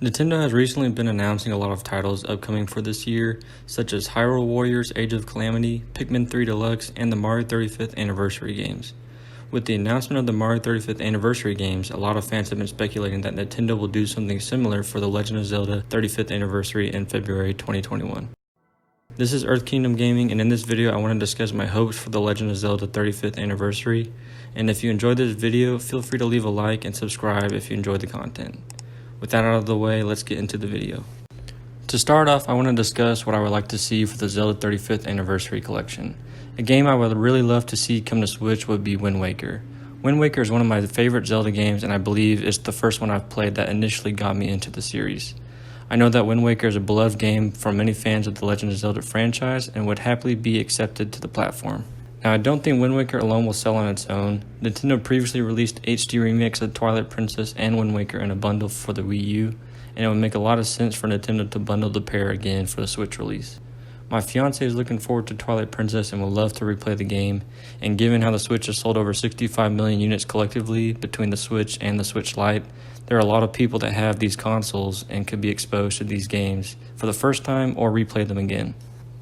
Nintendo has recently been announcing a lot of titles upcoming for this year, such as Hyrule Warriors Age of Calamity, Pikmin 3 Deluxe, and the Mario 35th Anniversary games. With the announcement of the Mario 35th Anniversary games, a lot of fans have been speculating that Nintendo will do something similar for the Legend of Zelda 35th Anniversary in February 2021. This is Earth Kingdom Gaming, and in this video I want to discuss my hopes for the Legend of Zelda 35th Anniversary. And if you enjoyed this video, feel free to leave a like and subscribe if you enjoyed the content. With that out of the way, let's get into the video. To start off, I want to discuss what I would like to see for the Zelda 35th Anniversary Collection. A game I would really love to see come to Switch would be Wind Waker. Wind Waker is one of my favorite Zelda games, and I believe it's the first one I've played that initially got me into the series. I know that Wind Waker is a beloved game from many fans of the Legend of Zelda franchise and would happily be accepted to the platform. Now, I don't think Wind Waker alone will sell on its own. Nintendo previously released HD remakes of Twilight Princess and Wind Waker in a bundle for the Wii U, and it would make a lot of sense for Nintendo to bundle the pair again for the Switch release. My fiance is looking forward to Twilight Princess and would love to replay the game, and given how the Switch has sold over 65 million units collectively between the Switch and the Switch Lite, there are a lot of people that have these consoles and could be exposed to these games for the first time or replay them again.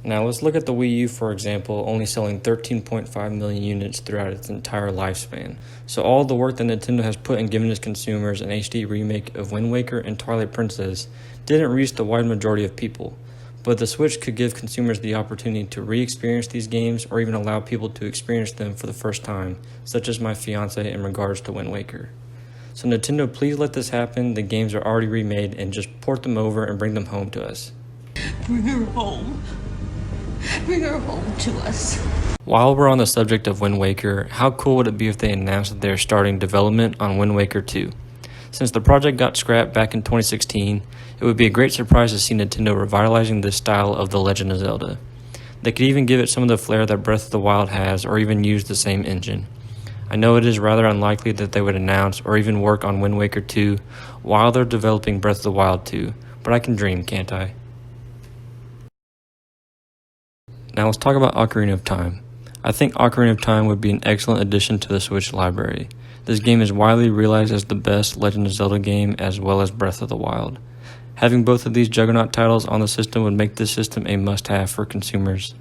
Now let's look at the Wii U, for example, only selling 13.5 million units throughout its entire lifespan. So all the work that Nintendo has put in giving its consumers an HD remake of Wind Waker and Twilight Princess didn't reach the wide majority of people. But the Switch could give consumers the opportunity to re-experience these games or even allow people to experience them for the first time, such as my fiance in regards to Wind Waker. So Nintendo, please let this happen. The games are already remade, and just port them over and bring them home to us. Bring her home. Bring her home to us. While we're on the subject of Wind Waker, how cool would it be if they announced that they're starting development on Wind Waker 2? Since the project got scrapped back in 2016, it would be a great surprise to see Nintendo revitalizing this style of The Legend of Zelda. They could even give it some of the flair that Breath of the Wild has, or even use the same engine. I know it is rather unlikely that they would announce or even work on Wind Waker 2 while they're developing Breath of the Wild 2, but I can dream, can't I? Now let's talk about Ocarina of Time. I think Ocarina of Time would be an excellent addition to the Switch library. This game is widely realized as the best Legend of Zelda game as well as Breath of the Wild. Having both of these juggernaut titles on the system would make this system a must-have for consumers.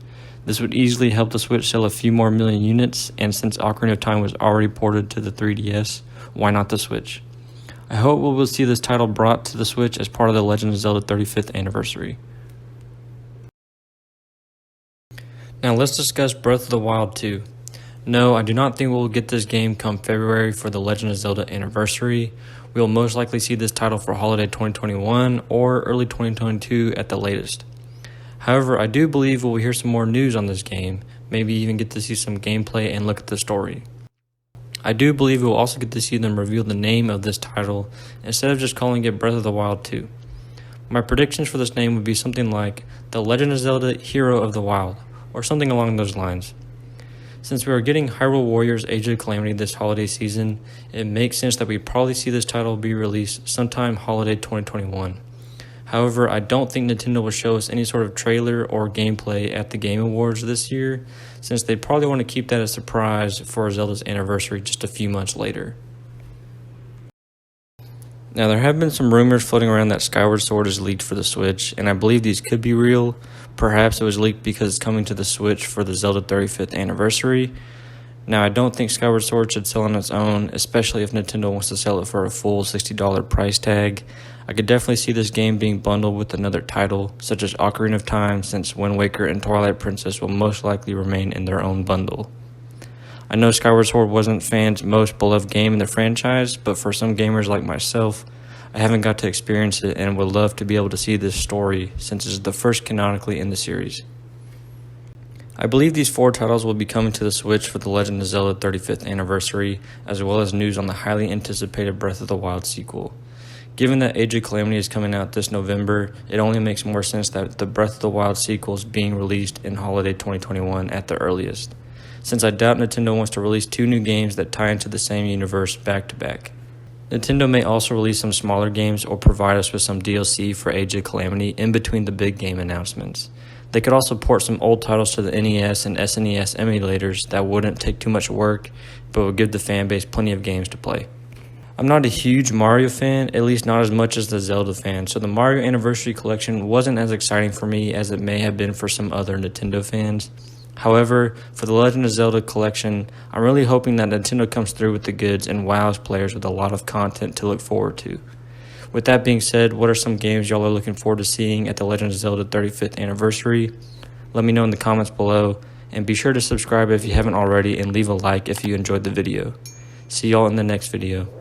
This would easily help the Switch sell a few more million units, and since Ocarina of Time was already ported to the 3DS, why not the Switch? I hope we will see this title brought to the Switch as part of the Legend of Zelda 35th Anniversary. Now let's discuss Breath of the Wild 2. No, I do not think we'll get this game come February for the Legend of Zelda Anniversary. We will most likely see this title for holiday 2021 or early 2022 at the latest. However, I do believe we'll hear some more news on this game, maybe even get to see some gameplay and look at the story. I do believe we'll also get to see them reveal the name of this title instead of just calling it Breath of the Wild 2. My predictions for this name would be something like The Legend of Zelda Hero of the Wild, or something along those lines. Since we are getting Hyrule Warriors Age of Calamity this holiday season, it makes sense that we probably see this title be released sometime holiday 2021. However, I don't think Nintendo will show us any sort of trailer or gameplay at the Game Awards this year, since they probably want to keep that a surprise for Zelda's anniversary just a few months later. Now, there have been some rumors floating around that Skyward Sword is leaked for the Switch, and I believe these could be real. Perhaps it was leaked because it's coming to the Switch for the Zelda 35th Anniversary. Now, I don't think Skyward Sword should sell on its own, especially if Nintendo wants to sell it for a full $60 price tag. I could definitely see this game being bundled with another title, such as Ocarina of Time, since Wind Waker and Twilight Princess will most likely remain in their own bundle. I know Skyward Sword wasn't fans' most beloved game in the franchise, but for some gamers like myself, I haven't got to experience it and would love to be able to see this story since it's the first canonically in the series. I believe these 4 titles will be coming to the Switch for the Legend of Zelda 35th Anniversary, as well as news on the highly anticipated Breath of the Wild sequel. Given that Age of Calamity is coming out this November, it only makes more sense that the Breath of the Wild sequel is being released in holiday 2021 at the earliest, since I doubt Nintendo wants to release 2 new games that tie into the same universe back to back. Nintendo may also release some smaller games or provide us with some DLC for Age of Calamity in between the big game announcements. They could also port some old titles to the NES and SNES emulators that wouldn't take too much work, but would give the fanbase plenty of games to play. I'm not a huge Mario fan, at least not as much as the Zelda fan, so the Mario Anniversary Collection wasn't as exciting for me as it may have been for some other Nintendo fans. However, for the Legend of Zelda Collection, I'm really hoping that Nintendo comes through with the goods and wows players with a lot of content to look forward to. With that being said, what are some games y'all are looking forward to seeing at the Legend of Zelda 35th Anniversary? Let me know in the comments below, and be sure to subscribe if you haven't already and leave a like if you enjoyed the video. See y'all in the next video.